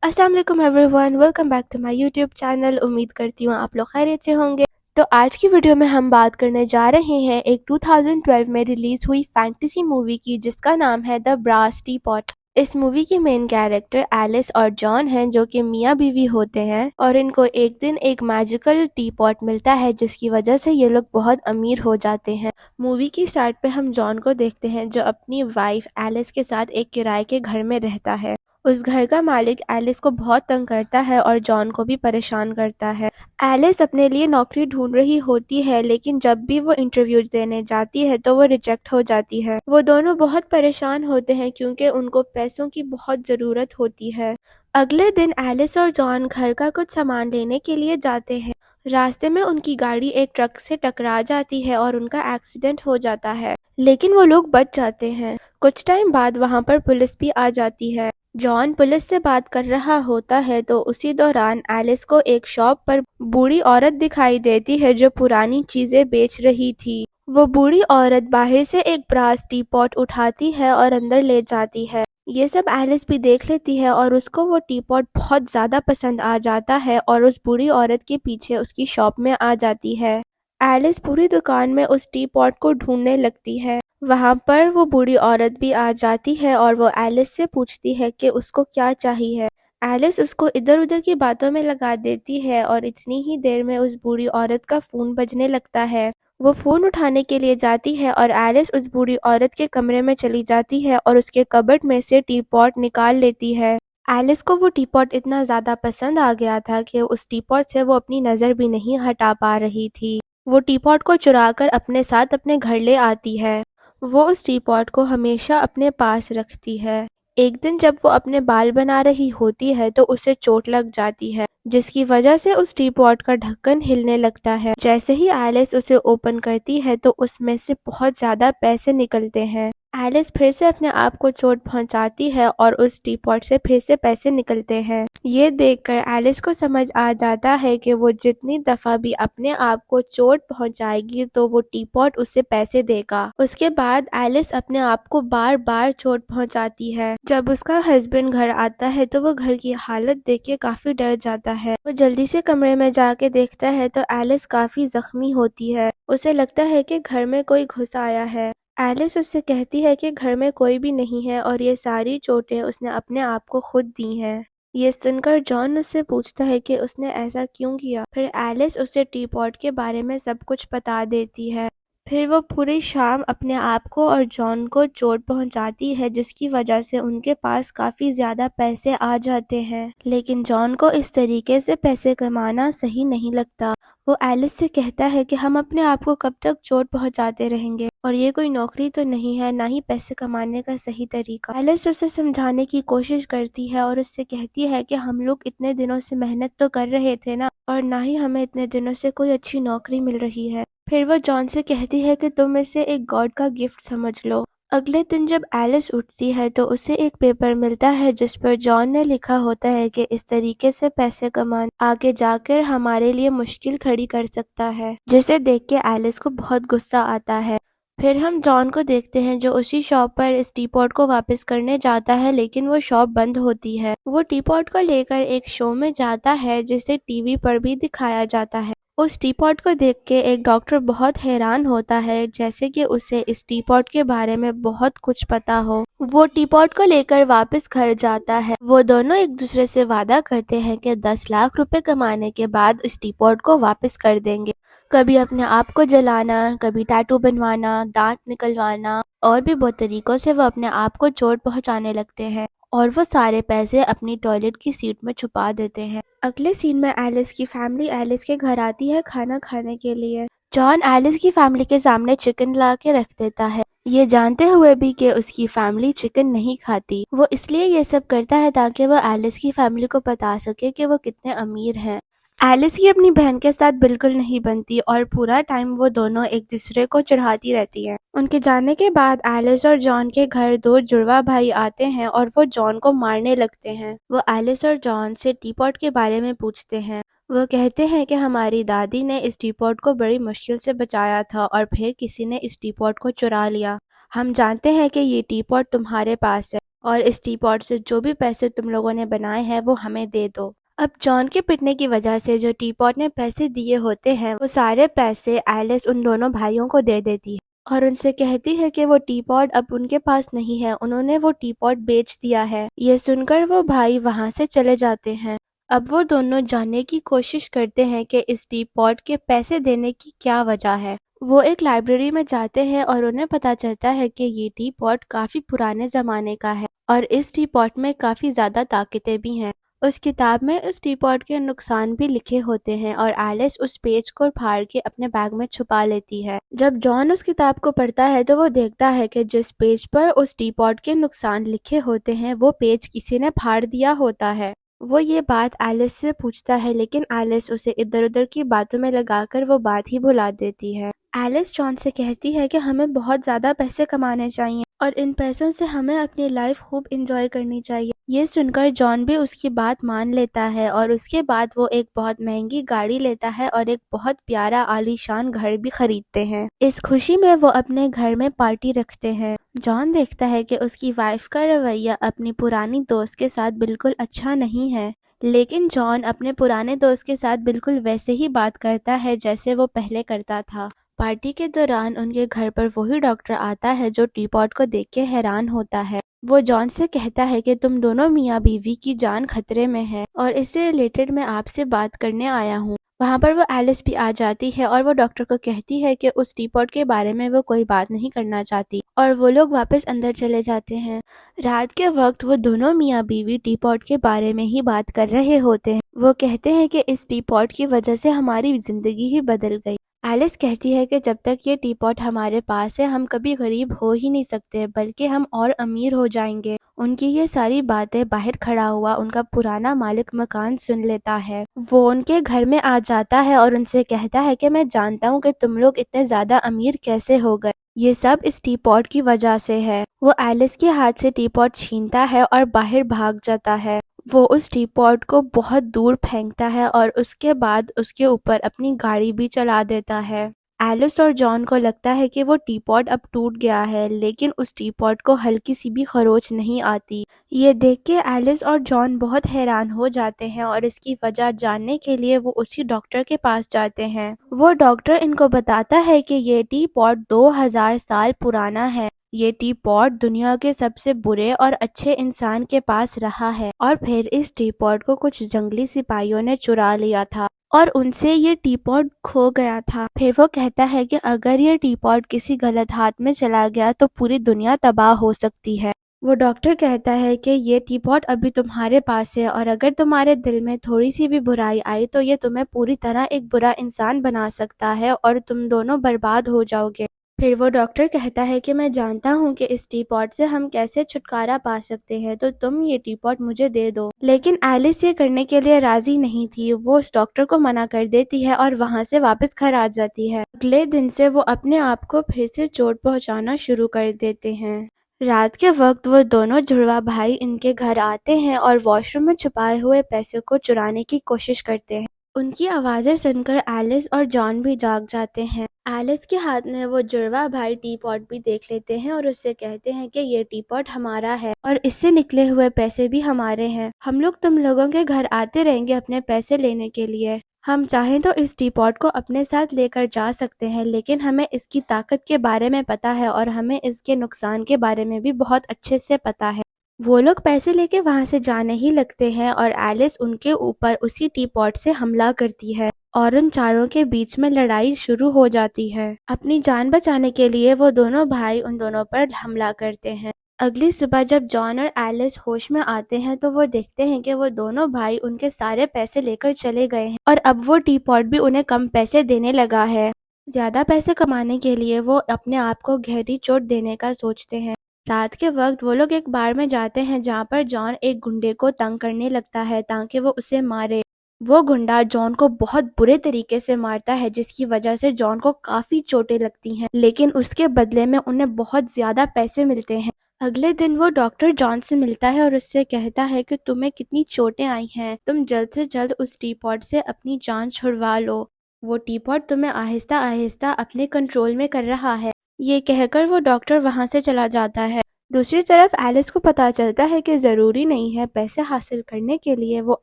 السلام علیکم everyone, welcome back to my YouTube channel. امید کرتی ہوں آپ لوگ خیریت سے ہوں گے۔ تو آج کی ویڈیو میں ہم بات کرنے جا رہے ہیں ایک 2012 میں ریلیز ہوئی فینٹیسی مووی کی، جس کا نام ہے دا براس ٹی پاٹ۔ اس مووی کے مین کیریکٹر ایلس اور جان ہیں، جو کہ میاں بیوی ہوتے ہیں، اور ان کو ایک دن ایک میجیکل ٹی پاٹ ملتا ہے، جس کی وجہ سے یہ لوگ بہت امیر ہو جاتے ہیں۔ مووی کی سٹارٹ پہ ہم جان کو دیکھتے ہیں، جو اپنی وائف ایلس کے ساتھ ایک کرائے کے گھر میں رہتا ہے۔ اس گھر کا مالک ایلس کو بہت تنگ کرتا ہے اور جان کو بھی پریشان کرتا ہے۔ ایلس اپنے لیے نوکری ڈھونڈ رہی ہوتی ہے، لیکن جب بھی وہ انٹرویو دینے جاتی ہے تو وہ ریجیکٹ ہو جاتی ہے۔ وہ دونوں بہت پریشان ہوتے ہیں کیونکہ ان کو پیسوں کی بہت ضرورت ہوتی ہے۔ اگلے دن ایلس اور جان گھر کا کچھ سامان لینے کے لیے جاتے ہیں۔ راستے میں ان کی گاڑی ایک ٹرک سے ٹکرا جاتی ہے اور ان کا ایکسیڈنٹ ہو جاتا ہے، لیکن وہ لوگ بچ جاتے ہیں۔ کچھ ٹائم بعد وہاں پر پولیس بھی آ جاتی ہے۔ جان پولیس سے بات کر رہا ہوتا ہے تو اسی دوران ایلس کو ایک شاپ پر بوڑھی عورت دکھائی دیتی ہے، جو پرانی چیزیں بیچ رہی تھی۔ وہ بوڑھی عورت باہر سے ایک براس ٹی پاٹ اٹھاتی ہے اور اندر لے جاتی ہے۔ یہ سب ایلس بھی دیکھ لیتی ہے اور اس کو وہ ٹی پاٹ بہت زیادہ پسند آ جاتا ہے اور اس بوڑھی عورت کے پیچھے اس کی شاپ میں آ جاتی ہے۔ ایلس پوری دکان میں اس ٹی پاٹ کو ڈھونڈنے لگتی ہے۔ وہاں پر وہ بوڑھی عورت بھی آ جاتی ہے اور وہ ایلس سے پوچھتی ہے کہ اس کو کیا چاہیے۔ ایلس اس کو ادھر ادھر کی باتوں میں لگا دیتی ہے اور اتنی ہی دیر میں اس بوڑھی عورت کا فون بجنے لگتا ہے۔ وہ فون اٹھانے کے لیے جاتی ہے اور ایلس اس بوڑھی عورت کے کمرے میں چلی جاتی ہے اور اس کے کبرڈ میں سے ٹی پاٹ نکال لیتی ہے۔ ایلس کو وہ ٹی پاٹ اتنا زیادہ پسند آ گیا تھا کہ اس ٹی پاٹ سے وہ اپنی نظر بھی نہیں ہٹا پا رہی تھی۔ وہ ٹی پاٹ کو چرا کر اپنے ساتھ اپنے گھر لے آتی ہے۔ وہ اس ٹی پاٹ کو ہمیشہ اپنے پاس رکھتی ہے۔ ایک دن جب وہ اپنے بال بنا رہی ہوتی ہے تو اسے چوٹ لگ جاتی ہے، جس کی وجہ سے اس ٹی پاٹ کا ڈھکن ہلنے لگتا ہے۔ جیسے ہی ایلس اسے اوپن کرتی ہے تو اس میں سے بہت زیادہ پیسے نکلتے ہیں۔ ایلس پھر سے اپنے آپ کو چوٹ پہنچاتی ہے اور اس ٹی پاٹ سے پھر سے پیسے نکلتے ہیں۔ یہ دیکھ کر ایلس کو سمجھ آ جاتا ہے کہ وہ جتنی دفعہ بھی اپنے آپ کو چوٹ پہنچائے گی تو وہ ٹی پاٹ اسے پیسے دے گا۔ اس کے بعد ایلس اپنے آپ کو بار بار چوٹ پہنچاتی ہے۔ جب اس کا ہسبینڈ گھر آتا ہے تو وہ گھر کی حالت دیکھ کے کافی ڈر جاتا ہے۔ وہ جلدی سے کمرے میں جا کے دیکھتا ہے تو ایلس کافی زخمی ہوتی ہے۔ اسے لگتا ہے کہ گھر میں کوئی گھس آیا ہے۔ ایلس اس سے کہتی ہے کہ گھر میں کوئی بھی نہیں ہے اور یہ ساری چوٹیں اس نے اپنے آپ کو خود دی ہیں۔ یہ سن کر جان اس سے پوچھتا ہے کہ اس نے ایسا کیوں کیا۔ پھر ایلس اسے ٹی پاٹ کے بارے میں سب کچھ بتا دیتی ہے۔ پھر وہ پوری شام اپنے آپ کو اور جان کو چوٹ پہنچاتی ہے، جس کی وجہ سے ان کے پاس کافی زیادہ پیسے آ جاتے ہیں، لیکن جان کو اس طریقے سے پیسے کمانا صحیح نہیں لگتا۔ وہ ایلس سے کہتا ہے کہ ہم اپنے آپ کو کب تک چوٹ پہنچاتے رہیں گے، اور یہ کوئی نوکری تو نہیں ہے، نہ ہی پیسے کمانے کا صحیح طریقہ۔ ایلس اسے سمجھانے کی کوشش کرتی ہے اور اس سے کہتی ہے کہ ہم لوگ اتنے دنوں سے محنت تو کر رہے تھے نا، اور نہ ہی ہمیں اتنے دنوں سے کوئی اچھی نوکری مل رہی ہے۔ پھر وہ جان سے کہتی ہے کہ تم اسے ایک گاڈ کا گفٹ سمجھ لو۔ اگلے دن جب ایلس اٹھتی ہے تو اسے ایک پیپر ملتا ہے جس پر جان نے لکھا ہوتا ہے کہ اس طریقے سے پیسے کمانا آگے جا کر ہمارے لیے مشکل کھڑی کر سکتا ہے، جسے دیکھ کے ایلس کو بہت غصہ آتا ہے۔ پھر ہم جان کو دیکھتے ہیں جو اسی شاپ پر اس ٹی پاٹ کو واپس کرنے جاتا ہے، لیکن وہ شاپ بند ہوتی ہے۔ وہ ٹی پاٹ کو لے کر ایک شو میں جاتا ہے جسے ٹی وی پر بھی دکھایا جاتا ہے۔ اس ٹی پاٹ کو دیکھ کے ایک ڈاکٹر بہت حیران ہوتا ہے، جیسے کہ اسے اس ٹی پاٹ کے بارے میں بہت کچھ پتا ہو۔ وہ ٹی پاٹ کو لے کر واپس گھر جاتا ہے۔ وہ دونوں ایک دوسرے سے وعدہ کرتے ہیں کہ 10 لاکھ روپے کمانے کے بعد اس ٹی پاٹ کو واپس کر دیں گے۔ کبھی اپنے آپ کو جلانا، کبھی ٹیٹو بنوانا، دانت نکلوانا، اور بھی بہت طریقوں سے وہ اپنے آپ کو چوٹ پہنچانے لگتے ہیں، اور وہ سارے پیسے اپنی ٹوائلٹ کی سیٹ میں چھپا دیتے ہیں۔ اگلے سین میں ایلس کی فیملی ایلس کے گھر آتی ہے کھانا کھانے کے لیے۔ جان ایلس کی فیملی کے سامنے چکن لا کے رکھ دیتا ہے، یہ جانتے ہوئے بھی کہ اس کی فیملی چکن نہیں کھاتی۔ وہ اس لیے یہ سب کرتا ہے تاکہ وہ ایلس کی فیملی کو بتا سکے کہ وہ کتنے امیر ہیں۔ ایلس کی اپنی بہن کے ساتھ بالکل نہیں بنتی اور پورا ٹائم وہ دونوں ایک دوسرے کو چڑھاتی رہتی ہیں۔ ان کے جانے کے بعد ایلس اور جان کے گھر 2 جڑواں بھائی آتے ہیں اور وہ جان کو مارنے لگتے ہیں۔ وہ ایلس اور جان سے ٹی پاٹ کے بارے میں پوچھتے ہیں۔ وہ کہتے ہیں کہ ہماری دادی نے اس ٹی پاٹ کو بڑی مشکل سے بچایا تھا اور پھر کسی نے اس ٹی پاٹ کو چرا لیا۔ ہم جانتے ہیں کہ یہ ٹی پاٹ تمہارے پاس ہے، اور اس ٹی پاٹ سے جو بھی پیسے تم لوگوں نے بنائے ہیں وہ ہمیں دے دو۔ اب جان کے پٹنے کی وجہ سے جو ٹی پاٹ نے پیسے دیے ہوتے ہیں وہ سارے پیسے ایلس ان دونوں بھائیوں کو دے دیتی ہے اور ان سے کہتی ہے کہ وہ ٹی پاٹ اب ان کے پاس نہیں ہے، انہوں نے وہ ٹی پاٹ بیچ دیا ہے۔ یہ سن کر وہ بھائی وہاں سے چلے جاتے ہیں۔ اب وہ دونوں جاننے کی کوشش کرتے ہیں کہ اس ٹی پاٹ کے پیسے دینے کی کیا وجہ ہے۔ وہ ایک لائبریری میں جاتے ہیں اور انہیں پتہ چلتا ہے کہ یہ ٹی پاٹ کافی پرانے زمانے کا ہے اور اس ٹی پاٹ میں کافی زیادہ طاقتیں بھی ہیں۔ اس کتاب میں اس ٹی پاٹ کے نقصان بھی لکھے ہوتے ہیں اور ایلس اس پیج کو پھاڑ کے اپنے بیگ میں چھپا لیتی ہے۔ جب جان اس کتاب کو پڑھتا ہے تو وہ دیکھتا ہے کہ جس پیج پر اس ٹی پاٹ کے نقصان لکھے ہوتے ہیں وہ پیج کسی نے پھاڑ دیا ہوتا ہے۔ وہ یہ بات ایلس سے پوچھتا ہے لیکن ایلس اسے ادھر ادھر کی باتوں میں لگا کر وہ بات ہی بھلا دیتی ہے۔ ایلس جان سے کہتی ہے کہ ہمیں بہت زیادہ پیسے کمانے چاہیے اور ان پیسوں سے ہمیں اپنی لائف خوب انجوائے کرنی چاہیے۔ یہ سن کر جان بھی اس کی بات مان لیتا ہے اور اس کے بعد وہ ایک بہت مہنگی گاڑی لیتا ہے اور ایک بہت پیارا عالیشان گھر بھی خریدتے ہیں۔ اس خوشی میں وہ اپنے گھر میں پارٹی رکھتے ہیں۔ جان دیکھتا ہے کہ اس کی وائف کا رویہ اپنی پرانی دوست کے ساتھ بالکل اچھا نہیں ہے، لیکن جان اپنے پرانے دوست کے ساتھ بالکل ویسے ہی بات کرتا ہے جیسے وہ پہلے کرتا تھا۔ پارٹی کے دوران ان کے گھر پر وہی ڈاکٹر آتا ہے جو ٹی پاٹ کو دیکھ کے حیران ہوتا ہے۔ وہ جان سے کہتا ہے کہ تم دونوں میاں بیوی کی جان خطرے میں ہے اور اس سے ریلیٹڈ میں آپ سے بات کرنے آیا ہوں۔ وہاں پر وہ ایلس بھی آ جاتی ہے اور وہ ڈاکٹر کو کہتی ہے کہ اس ٹی پاٹ کے بارے میں وہ کوئی بات نہیں کرنا چاہتی اور وہ لوگ واپس اندر چلے جاتے ہیں۔ رات کے وقت وہ دونوں میاں بیوی ٹی پاٹ کے بارے میں ہی بات کر رہے ہوتے ہیں۔ وہ کہتے ہیں کہ اس ٹی پاٹ کی وجہ سے ہماری زندگی ہی بدل گئی۔ ایلس کہتی ہے کہ جب تک یہ ٹی پاٹ ہمارے پاس ہے ہم کبھی غریب ہو ہی نہیں سکتے بلکہ ہم اور امیر ہو جائیں گے۔ ان کی یہ ساری باتیں باہر کھڑا ہوا ان کا پرانا مالک مکان سن لیتا ہے۔ وہ ان کے گھر میں آ جاتا ہے اور ان سے کہتا ہے کہ میں جانتا ہوں کہ تم لوگ اتنے زیادہ امیر کیسے ہو گئے، یہ سب اس ٹی پاٹ کی وجہ سے ہے۔ وہ ایلس کے ہاتھ سے ٹی پاٹ چھینتا ہے اور باہر بھاگ جاتا ہے۔ وہ اس ٹی پاٹ کو بہت دور پھینکتا ہے اور اس کے بعد اس کے اوپر اپنی گاڑی بھی چلا دیتا ہے۔ ایلس اور جان کو لگتا ہے کہ وہ ٹی پاٹ اب ٹوٹ گیا ہے لیکن اس ٹی پاٹ کو ہلکی سی بھی خروچ نہیں آتی۔ یہ دیکھ کے ایلس اور جان بہت حیران ہو جاتے ہیں اور اس کی وجہ جاننے کے لیے وہ اسی ڈاکٹر کے پاس جاتے ہیں۔ وہ ڈاکٹر ان کو بتاتا ہے کہ یہ ٹی پاٹ 2000 سال پرانا ہے۔ یہ ٹی پاٹ دنیا کے سب سے برے اور اچھے انسان کے پاس رہا ہے اور پھر اس ٹی پاٹ کو کچھ جنگلی سپاہیوں نے چرا لیا تھا اور ان سے یہ ٹی پاٹ کھو گیا تھا۔ پھر وہ کہتا ہے کہ اگر یہ ٹی پاٹ کسی غلط ہاتھ میں چلا گیا تو پوری دنیا تباہ ہو سکتی ہے۔ وہ ڈاکٹر کہتا ہے کہ یہ ٹی پاٹ ابھی تمہارے پاس ہے اور اگر تمہارے دل میں تھوڑی سی بھی برائی آئی تو یہ تمہیں پوری طرح ایک برا انسان بنا سکتا ہے اور تم دونوں برباد ہو جاؤ گے۔ پھر وہ ڈاکٹر کہتا ہے کہ میں جانتا ہوں کہ اس ٹی پاٹ سے ہم کیسے چھٹکارا پا سکتے ہیں تو تم یہ ٹی پاٹ مجھے دے دو۔ لیکن ایلس یہ کرنے کے لیے راضی نہیں تھی، وہ اس ڈاکٹر کو منع کر دیتی ہے اور وہاں سے واپس گھر آ جاتی ہے۔ اگلے دن سے وہ اپنے آپ کو پھر سے چوٹ پہنچانا شروع کر دیتے ہیں۔ رات کے وقت وہ دونوں جڑواں بھائی ان کے گھر آتے ہیں اور واش روم میں چھپائے ہوئے پیسے کو چرانے کی کوشش کرتے ہیں۔ ان کی آوازیں سن کر ایلس اور جان بھی جاگ جاتے ہیں۔ ایلس کے ہاتھ میں وہ جڑواں بھائی ٹی پاٹ بھی دیکھ لیتے ہیں اور اس سے کہتے ہیں کہ یہ ٹی پاٹ ہمارا ہے اور اس سے نکلے ہوئے پیسے بھی ہمارے ہیں۔ ہم لوگ تم لوگوں کے گھر آتے رہیں گے اپنے پیسے لینے کے لیے۔ ہم چاہیں تو اس ٹی پاٹ کو اپنے ساتھ لے کر جا سکتے ہیں لیکن ہمیں اس کی طاقت کے بارے میں پتا ہے اور ہمیں اس کے نقصان کے بارے میں بھی بہت اچھے سے پتا ہے۔ وہ لوگ پیسے لے کے وہاں سے جانے ہی لگتے ہیں اور ایلس ان کے اوپر اسی ٹی پاٹ سے حملہ کرتی ہے اور ان چاروں کے بیچ میں لڑائی شروع ہو جاتی ہے۔ اپنی جان بچانے کے لیے وہ دونوں بھائی ان دونوں پر حملہ کرتے ہیں۔ اگلی صبح جب جان اور ایلس ہوش میں آتے ہیں تو وہ دیکھتے ہیں کہ وہ دونوں بھائی ان کے سارے پیسے لے کر چلے گئے ہیں اور اب وہ ٹی پاٹ بھی انہیں کم پیسے دینے لگا ہے۔ زیادہ پیسے کمانے کے لیے وہ اپنے آپ کو گہری چوٹ دینے کا سوچتے ہیں۔ رات کے وقت وہ لوگ ایک بار میں جاتے ہیں جہاں پر جان ایک گنڈے کو تنگ کرنے لگتا ہے تاکہ وہ اسے مارے۔ وہ گنڈا جان کو بہت برے طریقے سے مارتا ہے جس کی وجہ سے جان کو کافی چوٹیں لگتی ہیں لیکن اس کے بدلے میں انہیں بہت زیادہ پیسے ملتے ہیں۔ اگلے دن وہ ڈاکٹر جان سے ملتا ہے اور اس سے کہتا ہے کہ تمہیں کتنی چوٹیں آئی ہیں، تم جلد سے جلد اس ٹی پاٹ سے اپنی جان چھڑوا لو، وہ ٹی پاٹ تمہیں آہستہ آہستہ اپنے کنٹرول میں کر رہا ہے۔ یہ کہہ کر وہ ڈاکٹر وہاں سے چلا جاتا ہے۔ دوسری طرف ایلس کو پتہ چلتا ہے کہ ضروری نہیں ہے پیسے حاصل کرنے کے لیے وہ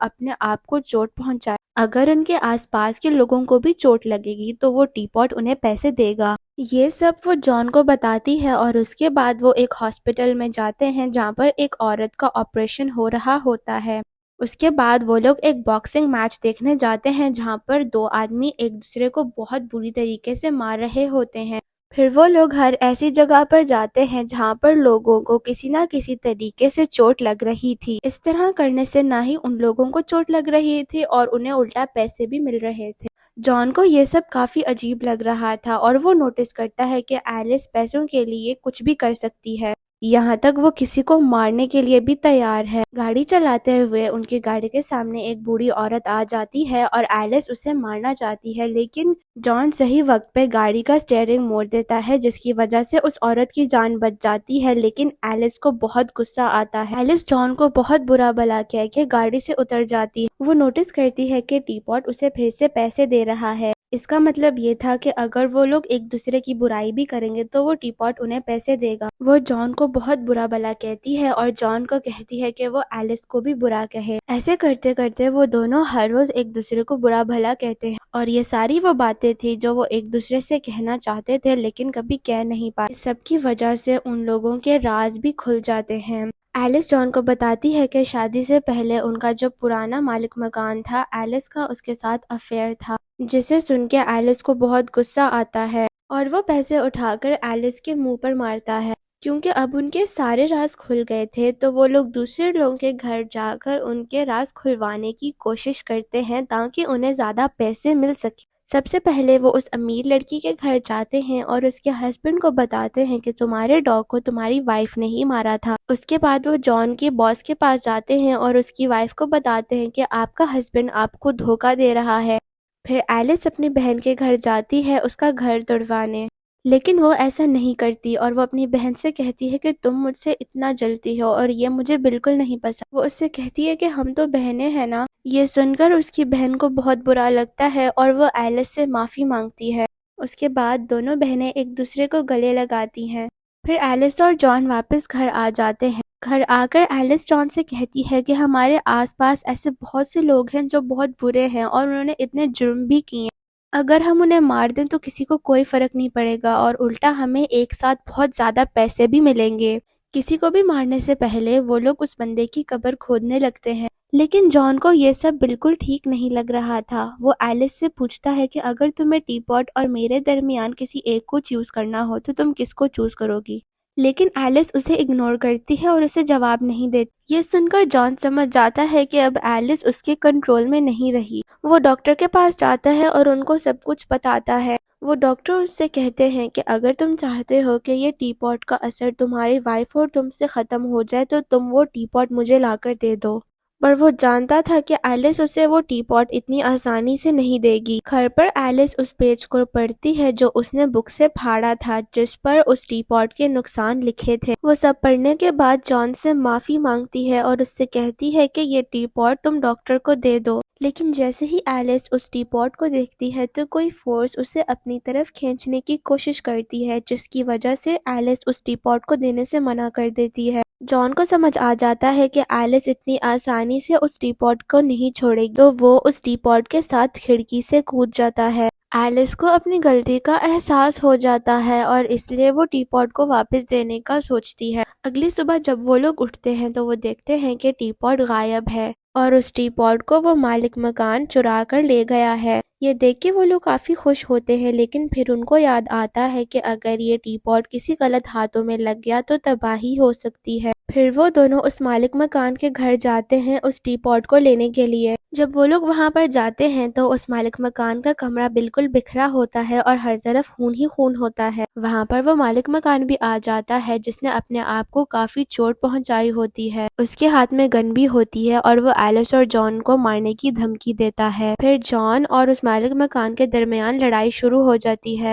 اپنے آپ کو چوٹ پہنچائے، اگر ان کے آس پاس کے لوگوں کو بھی چوٹ لگے گی تو وہ ٹی پاٹ انہیں پیسے دے گا۔ یہ سب وہ جان کو بتاتی ہے اور اس کے بعد وہ ایک ہاسپٹل میں جاتے ہیں جہاں پر ایک عورت کا آپریشن ہو رہا ہوتا ہے۔ اس کے بعد وہ لوگ ایک باکسنگ میچ دیکھنے جاتے ہیں جہاں پر دو آدمی ایک دوسرے کو بہت بری طریقے سے مار رہے ہوتے ہیں۔ پھر وہ لوگ ہر ایسی جگہ پر جاتے ہیں جہاں پر لوگوں کو کسی نہ کسی طریقے سے چوٹ لگ رہی تھی۔ اس طرح کرنے سے نہ ہی ان لوگوں کو چوٹ لگ رہی تھی اور انہیں الٹا پیسے بھی مل رہے تھے۔ جان کو یہ سب کافی عجیب لگ رہا تھا اور وہ نوٹس کرتا ہے کہ ایلس پیسوں کے لیے کچھ بھی کر سکتی ہے، یہاں تک وہ کسی کو مارنے کے لیے بھی تیار ہے۔ گاڑی چلاتے ہوئے ان کی گاڑی کے سامنے ایک بوڑھی عورت آ جاتی ہے اور ایلس اسے مارنا چاہتی ہے، لیکن جان صحیح وقت پہ گاڑی کا اسٹیئرنگ موڑ دیتا ہے جس کی وجہ سے اس عورت کی جان بچ جاتی ہے، لیکن ایلس کو بہت غصہ آتا ہے۔ ایلس جان کو بہت برا بھلا کہہ کے گاڑی سے اتر جاتی ہے۔ وہ نوٹس کرتی ہے کہ ٹی پاٹ اسے پھر سے پیسے دے رہا ہے، اس کا مطلب یہ تھا کہ اگر وہ لوگ ایک دوسرے کی برائی بھی کریں گے تو وہ ٹی پاٹ انہیں پیسے دے گا۔ وہ جان کو بہت برا بھلا کہتی ہے اور جان کو کہتی ہے کہ وہ ایلس کو بھی برا کہے۔ ایسے کرتے کرتے وہ دونوں ہر روز ایک دوسرے کو برا بھلا کہتے ہیں اور یہ ساری وہ باتیں تھی جو وہ ایک دوسرے سے کہنا چاہتے تھے لیکن کبھی کہہ نہیں پائے۔ اس سب کی وجہ سے ان لوگوں کے راز بھی کھل جاتے ہیں۔ ایلس جان کو بتاتی ہے کہ شادی سے پہلے ان کا جو پرانا مالک مکان تھا، ایلس کا اس کے ساتھ افیئر تھا، جسے سن کے ایلس کو بہت غصہ آتا ہے اور وہ پیسے اٹھا کر ایلس کے منہ پر مارتا ہے۔ کیونکہ اب ان کے سارے راز کھل گئے تھے تو وہ لوگ دوسرے لوگوں کے گھر جا کر ان کے راز کھلوانے کی کوشش کرتے ہیں تاکہ انہیں زیادہ پیسے مل سکے۔ سب سے پہلے وہ اس امیر لڑکی کے گھر جاتے ہیں اور اس کے ہسبینڈ کو بتاتے ہیں کہ تمہارے ڈاگ کو تمہاری وائف نے ہی مارا تھا۔ اس کے بعد وہ جان کے باس کے پاس جاتے ہیں اور اس کی وائف کو بتاتے ہیں کہ آپ کا ہسبینڈ آپ کو دھوکہ دے رہا ہے۔ پھر ایلس اپنی بہن کے گھر جاتی ہے اس کا گھر توڑوانے، لیکن وہ ایسا نہیں کرتی اور وہ اپنی بہن سے کہتی ہے کہ تم مجھ سے اتنا جلتی ہو اور یہ مجھے بالکل نہیں پسند۔ وہ اس سے کہتی ہے کہ ہم تو بہنیں ہیں نا۔ یہ سن کر اس کی بہن کو بہت برا لگتا ہے اور وہ ایلس سے معافی مانگتی ہے۔ اس کے بعد دونوں بہنیں ایک دوسرے کو گلے لگاتی ہیں۔ پھر ایلس اور جان واپس گھر آ جاتے ہیں۔ گھر آ کر ایلس جان سے کہتی ہے کہ ہمارے آس پاس ایسے بہت سے لوگ ہیں جو بہت برے ہیں اور انہوں نے اتنے جرم بھی کیے، اگر ہم انہیں مار دیں تو کسی کو کوئی فرق نہیں پڑے گا اور الٹا ہمیں ایک ساتھ بہت زیادہ پیسے بھی ملیں گے۔ کسی کو بھی مارنے سے پہلے وہ لوگ اس بندے کی قبر کھودنے لگتے ہیں، لیکن جان کو یہ سب بالکل ٹھیک نہیں لگ رہا تھا۔ وہ ایلس سے پوچھتا ہے کہ اگر تمہیں ٹی پاٹ اور میرے درمیان کسی ایک کو چوز کرنا ہو تو تم کس کو چوز کرو گی، لیکن ایلس اسے اگنور کرتی ہے اور اسے جواب نہیں دیتی۔ یہ سن کر جان سمجھ جاتا ہے کہ اب ایلس اس کے کنٹرول میں نہیں رہی۔ وہ ڈاکٹر کے پاس جاتا ہے اور ان کو سب کچھ بتاتا ہے۔ وہ ڈاکٹر اس سے کہتے ہیں کہ اگر تم چاہتے ہو کہ یہ ٹی پاٹ کا اثر تمہاری وائف اور تم سے ختم ہو جائے تو تم وہ ٹی پاٹ مجھے لا کر دے دو، پر وہ جانتا تھا کہ ایلس اسے وہ ٹی پاٹ اتنی آسانی سے نہیں دے گی۔ گھر پر ایلس اس پیج کو پڑھتی ہے جو اس نے بک سے پھاڑا تھا جس پر اس ٹی پاٹ کے نقصان لکھے تھے۔ وہ سب پڑھنے کے بعد جان سے معافی مانگتی ہے اور اس سے کہتی ہے کہ یہ ٹی پاٹ تم ڈاکٹر کو دے دو، لیکن جیسے ہی ایلس اس ٹی پاٹ کو دیکھتی ہے تو کوئی فورس اسے اپنی طرف کھینچنے کی کوشش کرتی ہے جس کی وجہ سے ایلس اس ٹی پاٹ کو دینے سے منع کر دیتی ہے۔ جان کو سمجھ آ جاتا ہے کہ ایلس اتنی آسانی سے اس ٹی پاٹ کو نہیں چھوڑے گی تو وہ اس ٹی پاٹ کے ساتھ کھڑکی سے کود جاتا ہے۔ ایلس کو اپنی غلطی کا احساس ہو جاتا ہے اور اس لیے وہ ٹی پاٹ کو واپس دینے کا سوچتی ہے۔ اگلی صبح جب وہ لوگ اٹھتے ہیں تو وہ دیکھتے ہیں کہ ٹی پاٹ غائب ہے اور اس ٹی پاٹ کو وہ مالک مکان چرا کر لے گیا ہے۔ یہ دیکھ کے وہ لوگ کافی خوش ہوتے ہیں، لیکن پھر ان کو یاد آتا ہے کہ اگر یہ ٹی پاٹ کسی غلط ہاتھوں میں لگ گیا تو تباہی ہو سکتی ہے۔ پھر وہ دونوں اس مالک مکان کے گھر جاتے ہیں اس ٹی پاٹ کو لینے کے لیے۔ جب وہ لوگ وہاں پر جاتے ہیں تو اس مالک مکان کا کمرہ بالکل بکھرا ہوتا ہے اور ہر طرف خون ہی خون ہوتا ہے۔ وہاں پر وہ مالک مکان بھی آ جاتا ہے جس نے اپنے آپ کو کافی چوٹ پہنچائی ہوتی ہے، اس کے ہاتھ میں گن بھی ہوتی ہے اور وہ ایلس اور جان کو مارنے کی دھمکی دیتا ہے۔ پھر جان اور اس مالک مکان کے درمیان لڑائی شروع ہو جاتی ہے۔